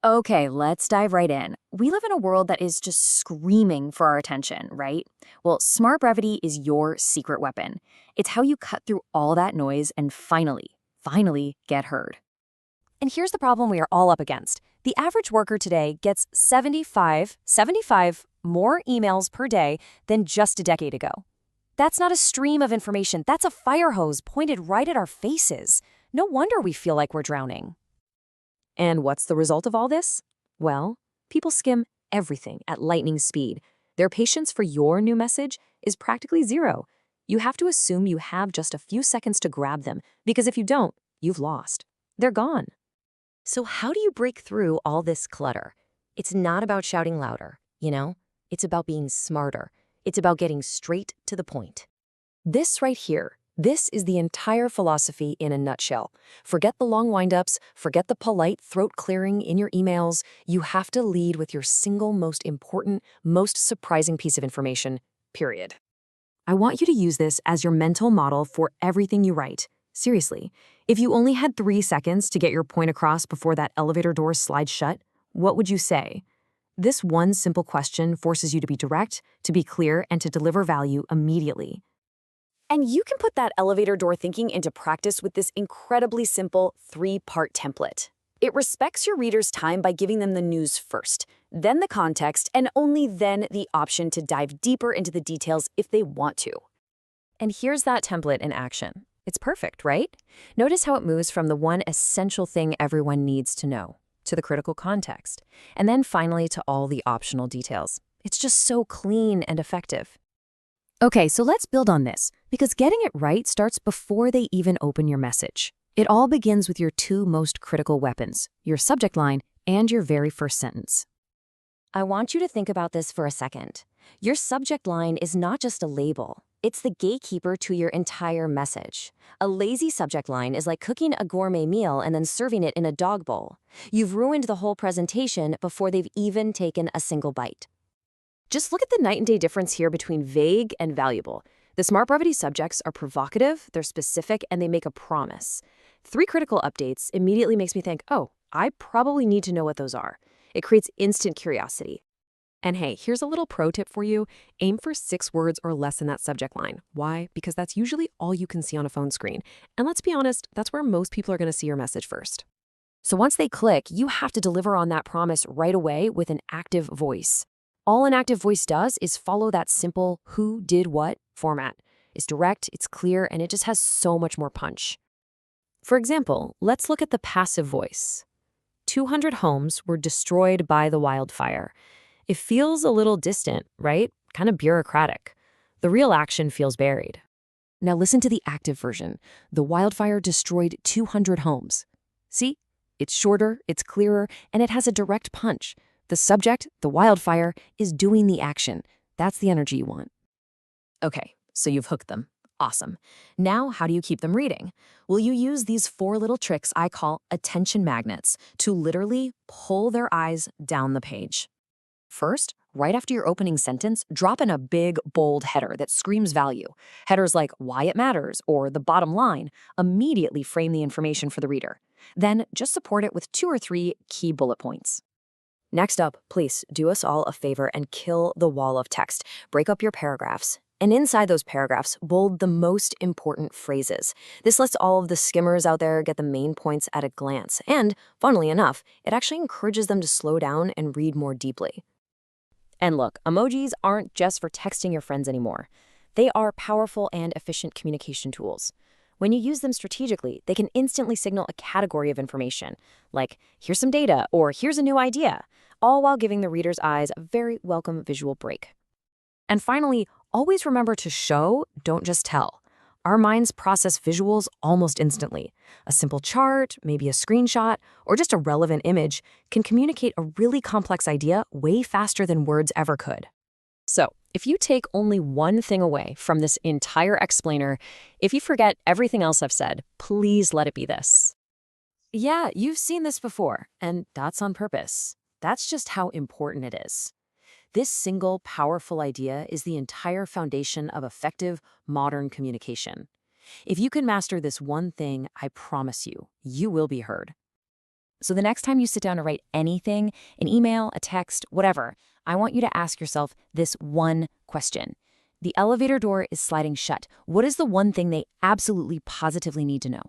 Okay, let's dive right in. We live in a world that is just screaming for our attention, right? Well, Smart Brevity is your secret weapon. It's how you cut through all that noise and finally get heard. And here's the problem we are all up against. The average worker today gets 75 more emails per day than just a decade ago. That's not a stream of information. That's a fire hose pointed right at our faces. No wonder we feel like we're drowning. And what's the result of all this? Well, people skim everything at lightning speed. Their patience for your new message is practically zero. You have to assume you have just a few seconds to grab them, because if you don't, you've lost. They're gone. So how do you break through all this clutter? It's not about shouting louder, It's about being smarter. It's about getting straight to the point. This right here, this is the entire philosophy in a nutshell. Forget the long windups, forget the polite throat clearing in your emails. You have to lead with your single most important, most surprising piece of information, period. I want you to use this as your mental model for everything you write. Seriously, if you only had 3 seconds to get your point across before that elevator door slides shut, what would you say? This one simple question forces you to be direct, to be clear, and to deliver value immediately. And you can put that elevator door thinking into practice with this incredibly simple 3-part template. It respects your reader's time by giving them the news first, then the context, and only then the option to dive deeper into the details if they want to. And here's that template in action. It's perfect, right? Notice how it moves from the one essential thing everyone needs to know, to the critical context, and then finally to all the optional details. It's just so clean and effective. Okay, so let's build on this, because getting it right starts before they even open your message. It all begins with your 2 most critical weapons, your subject line and your very first sentence. I want you to think about this for a second. Your subject line is not just a label. It's the gatekeeper to your entire message. A lazy subject line is like cooking a gourmet meal and then serving it in a dog bowl. You've ruined the whole presentation before they've even taken a single bite. Just look at the night and day difference here between vague and valuable. The Smart Brevity subjects are provocative, they're specific, and they make a promise. 3 critical updates immediately makes me think, oh, I probably need to know what those are. It creates instant curiosity. And hey, here's a little pro tip for you. Aim for 6 words or less in that subject line. Why? Because that's usually all you can see on a phone screen. And let's be honest, that's where most people are going to see your message first. So once they click, you have to deliver on that promise right away with an active voice. All an active voice does is follow that simple who did what format. It's direct, it's clear, and it just has so much more punch. For example, let's look at the passive voice. 200 homes were destroyed by the wildfire. It feels a little distant, right? Kind of bureaucratic. The real action feels buried. Now listen to the active version. The wildfire destroyed 200 homes. See? It's shorter, it's clearer, and it has a direct punch. The subject, the wildfire, is doing the action. That's the energy you want. Okay, so you've hooked them. Awesome. Now, how do you keep them reading? Well, you use these 4 little tricks I call attention magnets to literally pull their eyes down the page. First, right after your opening sentence, drop in a big, bold header that screams value. Headers like why it matters or the bottom line immediately frame the information for the reader. Then just support it with 2 or 3 key bullet points. Next up, please do us all a favor and kill the wall of text. Break up your paragraphs. And inside those paragraphs, bold the most important phrases. This lets all of the skimmers out there get the main points at a glance. And, funnily enough, it actually encourages them to slow down and read more deeply. And look, emojis aren't just for texting your friends anymore. They are powerful and efficient communication tools. When you use them strategically, they can instantly signal a category of information, like here's some data or here's a new idea, all while giving the reader's eyes a very welcome visual break. And finally, always remember to show, don't just tell. Our minds process visuals almost instantly. A simple chart, maybe a screenshot, or just a relevant image can communicate a really complex idea way faster than words ever could. So, if you take only one thing away from this entire explainer, if you forget everything else I've said, please let it be this. Yeah, you've seen this before, and that's on purpose. That's just how important it is. This single, powerful idea is the entire foundation of effective, modern communication. If you can master this one thing, I promise you, you will be heard. So the next time you sit down to write anything, an email, a text, whatever, I want you to ask yourself this one question. The elevator door is sliding shut. What is the one thing they absolutely positively need to know?